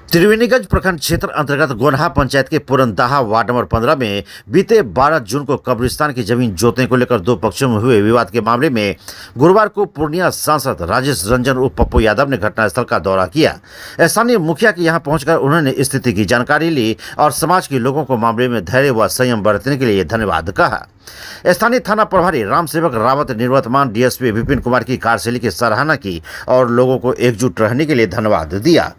त्रिवेणीगंज प्रखंड क्षेत्र अंतर्गत गोनहा पंचायत के पुरनदाहा वार्ड नंबर 15 में बीते 12 जून को कब्रिस्तान की जमीन जोतने को लेकर दो पक्षों में हुए विवाद के मामले में गुरुवार को पूर्णिया सांसद राजेश रंजन उर्फ पप्पू यादव ने घटनास्थल का दौरा किया। स्थानीय मुखिया के यहां पहुंचकर उन्होंने स्थिति की जानकारी ली और समाज के लोगों को मामले में धैर्य व संयम बरतने के लिए धन्यवाद कहा। स्थानीय थाना प्रभारी रामसेवक रावत ने निवर्तमान डीएसपी विपिन कुमार की कार्यशैली की सराहना की और लोगों को एकजुट रहने के लिए धन्यवाद दिया।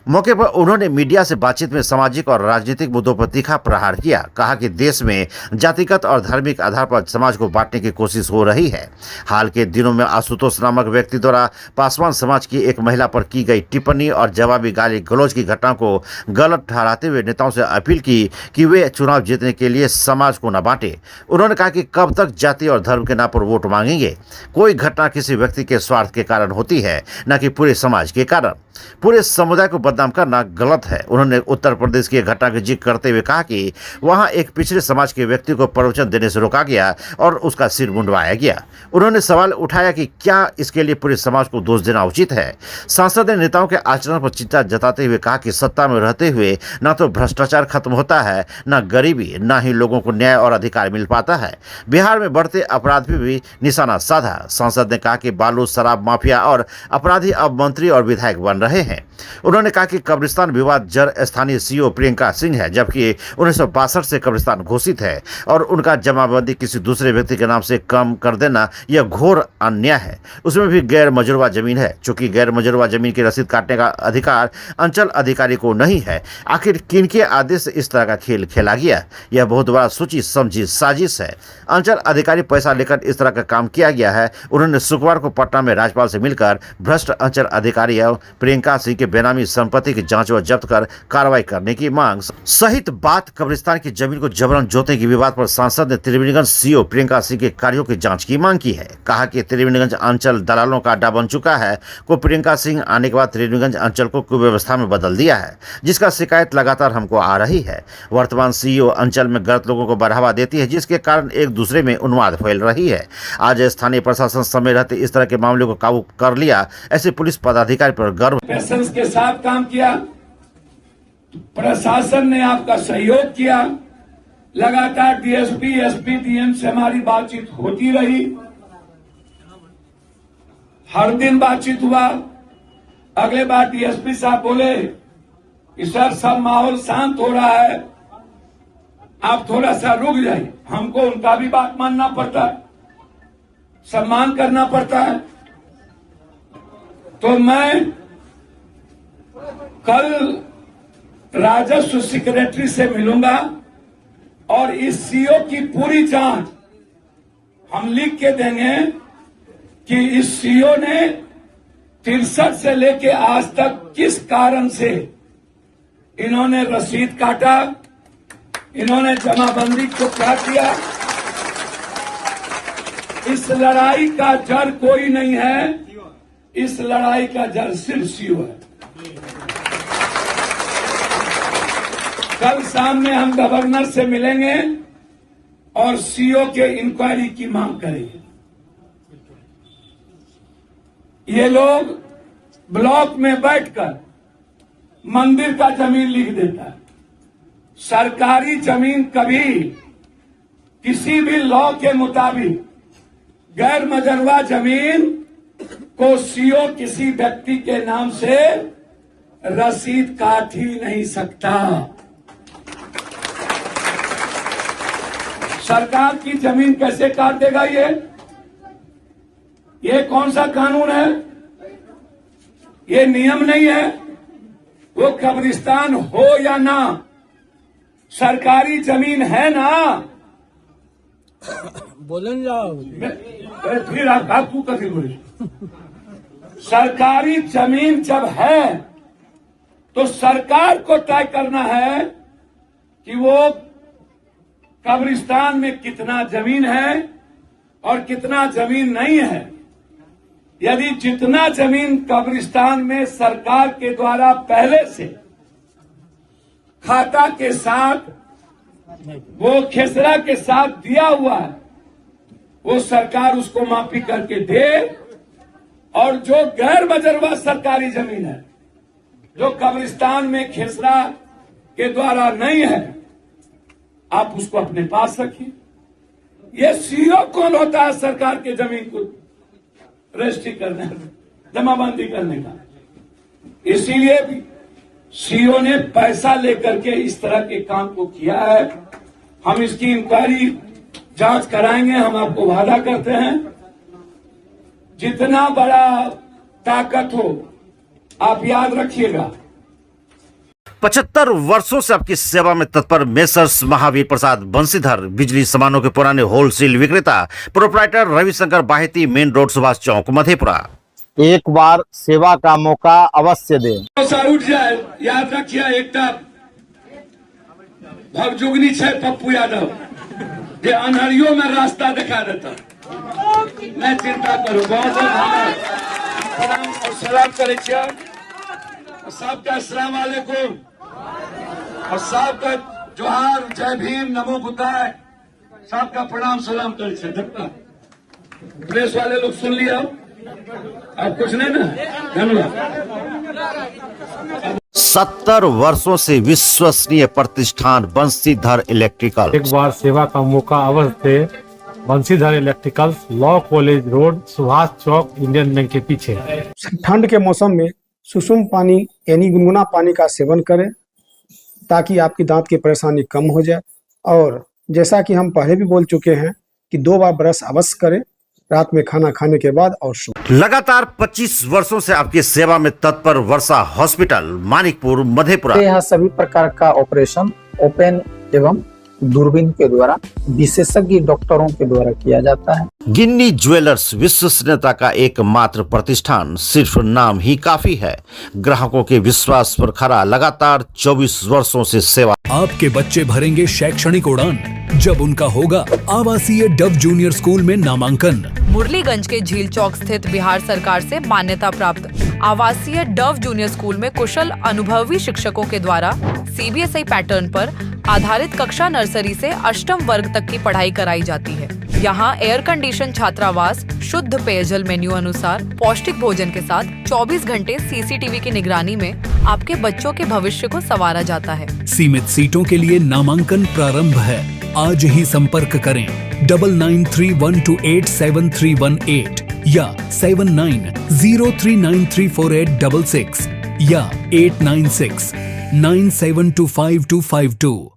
मौके पर उन्होंने मीडिया से बातचीत में सामाजिक और राजनीतिक मुद्दों पर तीखा प्रहार किया। कहा कि देश में जातिगत और धार्मिक आधार पर समाज को बांटने की कोशिश हो रही है। हाल के दिनों में आशुतोष नामक व्यक्ति द्वारा पासवान समाज की एक महिला पर की गई टिप्पणी और जवाबी गाली गलौज की घटना को गलत ठहराते हुए नेताओं से अपील की कि वे चुनाव जीतने के लिए समाज को न बांटे। उन्होंने कहा कि कब तक जाति और धर्म के नाम पर वोट मांगेंगे। कोई घटना किसी व्यक्ति के स्वार्थ के कारण होती है, न कि पूरे समाज के कारण। पूरे समुदाय को बदनाम करना गलत है। उन्होंने उत्तर प्रदेश की घटना का जिक्र करते हुए कहा कि वहां एक पिछड़े समाज के व्यक्ति को प्रवचन देने से रोका गया और उसका सिर मुंडवाया गया। उन्होंने सवाल उठाया कि क्या इसके लिए पूरे समाज को दोष देना उचित है। सांसद ने नेताओं के आचरण पर चिंता जताते हुए कहा कि सत्ता में रहते हुए न तो भ्रष्टाचार खत्म होता है, न गरीबी, न ही लोगों को न्याय और अधिकार मिल पाता है। बिहार में बढ़ते अपराध पर भी निशाना साधा। सांसद ने कहा कि बालू, शराब माफिया और अपराधी अब मंत्री और विधायक बन रहे हैं। उन्होंने कहा कि कब्रिस्तान विवाद जड़ स्थानीय सीओ प्रियंका सिंह है, जबकि 1962 से कब्रिस्तान घोषित है और उनका जमाबंदी किसी दूसरे व्यक्ति के नाम से कम कर देना यह घोर अन्याय है। उसमें भी गैर मजरूवा जमीन है। चूंकि गैर मजरूवा जमीन की रसीद काटने का अधिकार अंचल अधिकारी को नहीं है, आखिर किनके आदेश से इस तरह का खेल खेला गया? यह बहुत बड़ा सोची समझी साजिश है। अंचल अधिकारी पैसा लेकर इस तरह का काम किया गया है। उन्होंने शुक्रवार को पटना में राज्यपाल से मिलकर भ्रष्ट अंचल अधिकारी एवं प्रियंका सिंह के बेनामी संपत्ति की जांच व जब्त कर कार्रवाई करने की मांग सहित बात कब्रिस्तान की जमीन को जबरन जोतने के विवाद पर सांसद ने त्रिवेणीगंज सीओ प्रियंका सिंह के कार्यों की जांच की मांग की है। कहा कि त्रिवेणीगंज अंचल दलालों का अड्डा बन चुका है। को प्रियंका सिंह आने के बाद त्रिवेणीगंज अंचल को कुव्यवस्था में बदल दिया है, जिसका शिकायत लगातार हमको आ रही है। वर्तमान सीईओ अंचल में गलत लोगों को बढ़ावा देती है, जिसके कारण एक दूसरे में उन्माद फैल रही है। आज स्थानीय प्रशासन समय रहते इस तरह के मामले को काबू कर लिया। ऐसे पुलिस पदाधिकारी पर गर्व के साथ काम किया, प्रशासन ने आपका सहयोग किया। लगातार डीएसपी, एसपी, डीएम से हमारी बातचीत होती रही। हर दिन बातचीत हुआ। अगले बार डीएसपी साहब बोले कि सर सब माहौल शांत हो रहा है, आप थोड़ा सा रुक जाइए। हमको उनका भी बात मानना पड़ता है, सम्मान करना पड़ता है। तो मैं कल राजस्व सेक्रेटरी से मिलूंगा और इस सीओ की पूरी जांच हम लिख के देंगे कि इस सीओ ने 63 से लेके आज तक किस कारण से इन्होंने रसीद काटा, इन्होंने जमाबंदी को क्या किया। इस लड़ाई का जड़ कोई नहीं है, इस लड़ाई का जड़ सिर्फ सीओ है। कल शाम में हम गवर्नर से मिलेंगे और सीओ के इंक्वायरी की मांग करेंगे। ये लोग ब्लॉक में बैठकर मंदिर का जमीन लिख देता है। सरकारी जमीन कभी किसी भी लॉ के मुताबिक गैर मजरूवा जमीन को सीओ किसी व्यक्ति के नाम से रसीद काट ही नहीं सकता। सरकार की जमीन कैसे काट देगा? ये कौन सा कानून है? ये नियम नहीं है। वो कब्रिस्तान हो या ना, सरकारी जमीन है ना। बोलन जाओ फिर आप तू कभी बोले। सरकारी जमीन जब है तो सरकार को तय करना है कि वो कब्रिस्तान में कितना जमीन है और कितना जमीन नहीं है। यदि जितना जमीन कब्रिस्तान में सरकार के द्वारा पहले से खाता के साथ, वो खेसरा के साथ दिया हुआ है, वो सरकार उसको माफी करके दे। और जो गैर मजरूवा सरकारी जमीन है जो कब्रिस्तान में खेसरा के द्वारा नहीं है, आप उसको अपने पास रखिए। ये सीओ कौन होता है सरकार के जमीन को रजिस्ट्री करने, जमाबंदी करने का? इसीलिए भी सीओ ने पैसा लेकर के इस तरह के काम को किया है। हम इसकी इंक्वायरी जांच कराएंगे, हम आपको वादा करते हैं। जितना बड़ा ताकत हो, आप याद रखिएगा। 75 वर्षों से आपकी सेवा में तत्पर मेसर्स महावीर प्रसाद बंसीधर बिजली सामानों के पुराने होलसेल विक्रेता proprietor Ravishankar Baheti, main road, Subhash Chowk, Madhepura. एक बार सेवा का मौका अवश्य दें। सर उठ जाए, याद रखिए। एकटा भगजुगनी छे पप्पू यादव, जे अनहरियो में रास्ता दिखा देता। मैं चिंता करूं, बहुत बहुत प्रणाम और सलाम करे छियै। सबका अस्सलाम वालेकुम और सबका जोहार, जय भीम, नमो बुद्धाय। सबका प्रणाम सलाम करे छियै। प्रेस वाले लोग सुन लिया, अब कुछ नहीं ना? धन्यवाद। 70 वर्षों से विश्वसनीय प्रतिष्ठान बंसीधर इलेक्ट्रिकल। एक बार सेवा का मौका अवश्य दे। Bansidhar electricals, law college road, Subhash Chowk, Indian bank के पीछे। ठंड के मौसम में सुसुम पानी यानी गुनगुना पानी का सेवन करें ताकि आपकी दांत की परेशानी कम हो जाए। और जैसा कि हम पहले भी बोल चुके हैं कि 2 बार ब्रश अवश्य करें, रात में खाना खाने के बाद और लगातार 25 वर्षों से आपकी सेवा में तत्पर वर्षा हॉस्पिटल, मानिकपुर, मधेपुरा। यहाँ सभी प्रकार का ऑपरेशन ओपन एवं दूरबीन के द्वारा विशेषज्ञ डॉक्टरों के द्वारा किया जाता है। गिन्नी ज्वेलर्स विश्वसनीयता का एकमात्र प्रतिष्ठान, सिर्फ नाम ही काफी है। ग्राहकों के विश्वास पर खरा, लगातार 24 वर्षों से सेवा। आपके बच्चे भरेंगे शैक्षणिक उड़ान जब उनका होगा आवासीय डव जूनियर स्कूल में नामांकन। मुरलीगंज के झील चौक स्थित बिहार सरकार से मान्यता प्राप्त आवासीय डव जूनियर स्कूल में कुशल अनुभवी शिक्षकों के द्वारा सीबीएसई पैटर्न पर आधारित कक्षा नर्सरी से अष्टम वर्ग तक की पढ़ाई कराई जाती है। यहाँ एयर कंडीशन छात्रावास, शुद्ध पेयजल मेन्यू अनुसार पौष्टिक भोजन के साथ 24 घंटे सीसीटीवी की निगरानी में आपके बच्चों के भविष्य को संवारा जाता है। सीमित सीटों के लिए नामांकन प्रारंभ है। आज ही संपर्क करें 9931287318 या 7903934866 या 8969725252।